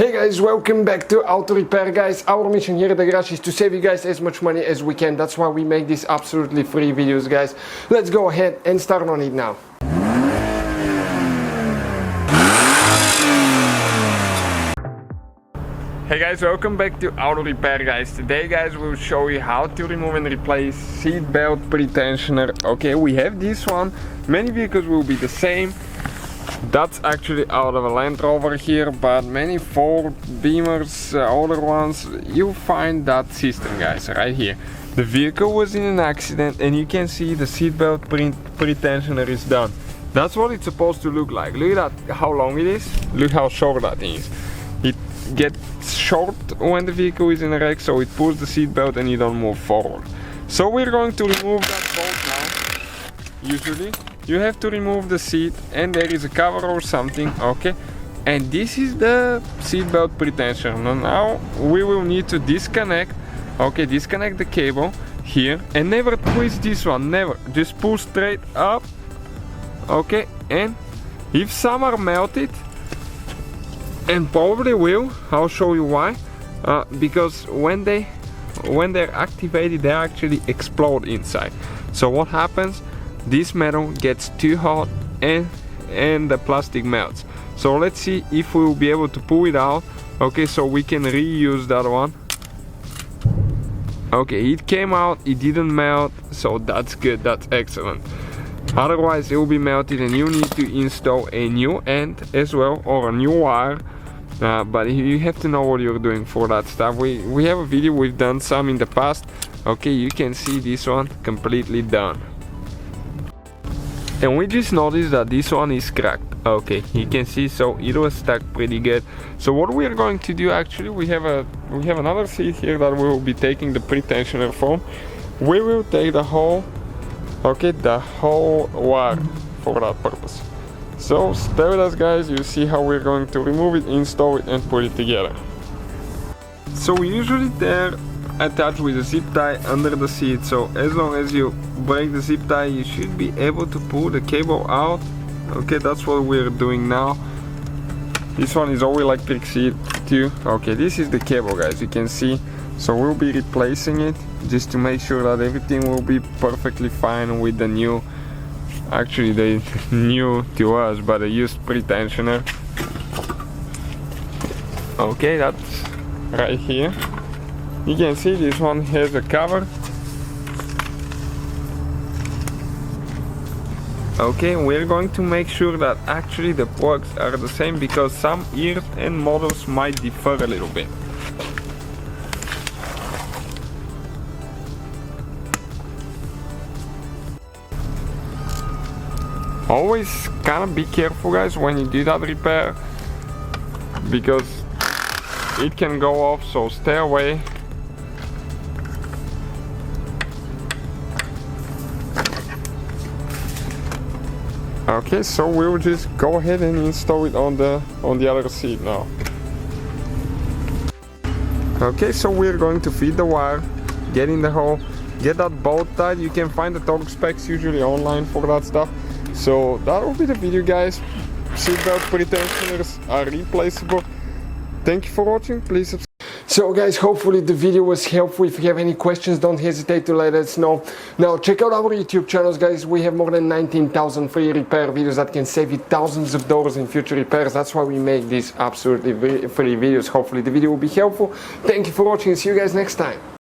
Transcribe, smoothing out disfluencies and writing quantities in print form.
Hey guys, welcome back to Auto Repair, guys. Our mission here at the garage is to save you guys as much money as we can. That's why we make these absolutely free videos, guys. Let's go ahead and start on it now. Hey guys, welcome back to Auto Repair, guys. Today, guys, we'll show you how to remove and replace seat belt pretensioner. Okay, we have this one. Many vehicles will be the same. That's actually out of a Land Rover here, but many Ford, Beamers, older ones, you'll find that system, guys, right here. The vehicle was in an accident and you can see the seatbelt pretensioner is done. That's what it's supposed to look like. Look at that, how long it is. Look how short that is. It gets short when the vehicle is in a wreck, so it pulls the seatbelt and you don't move forward. So we're going to remove that bolt now. Usually you have to remove the seat and there is a cover or something, okay? And this is the seatbelt pretensioner. Now we will need to disconnect, okay, disconnect the cable here and never twist this one, never. Just pull straight up, okay? And if some are melted, and probably will, I'll show you why, because when they're activated, they actually explode inside. So what happens? This metal gets too hot and the plastic melts. So let's see if we will be able to pull it out. Okay, so we can reuse that one. Okay, it came out, it didn't melt, so that's good, that's excellent. Otherwise it will be melted and you need to install a new end as well, or a new wire. But you have to know what you're doing for that stuff. We have a video, we've done some in the past. Okay, you can see this one completely done. And we just noticed that this one is cracked. Okay, you can see, so it was stuck pretty good. So what we are going to do, actually, we have another seat here that we will be taking the pretensioner from. We will take the whole, okay, the whole wire for that purpose. So stay with us, guys. You see how we're going to remove it, install it and put it together. So usually they're attached with a zip tie under the seat, so as long as you break the zip tie you should be able to pull the cable out. Okay, that's what we're doing now. This one is all electric seat too. Okay, this is the cable, guys, you can see. So we'll be replacing it just to make sure that everything will be perfectly fine with the new, actually they new to us, but a used pretensioner. Okay, that's right here. You can see this one has a cover. Okay, we're going to make sure that actually the plugs are the same, because some years and models might differ a little bit. Always kind of be careful, guys, when you do that repair, because it can go off, so stay away. Okay, so we'll just go ahead and install it on the other seat now. Okay, so we're going to feed the wire, get in the hole, get that bolt tied. You can find the torque specs usually online for that stuff. So that will be the video, guys. Seatbelt pretensioners are replaceable. Thank you for watching, please subscribe. So guys, hopefully the video was helpful. If you have any questions, don't hesitate to let us know. Now check out our YouTube channels, guys. We have more than 19,000 free repair videos that can save you thousands of dollars in future repairs. That's why we make these absolutely free videos. Hopefully the video will be helpful. Thank you for watching. See you guys next time.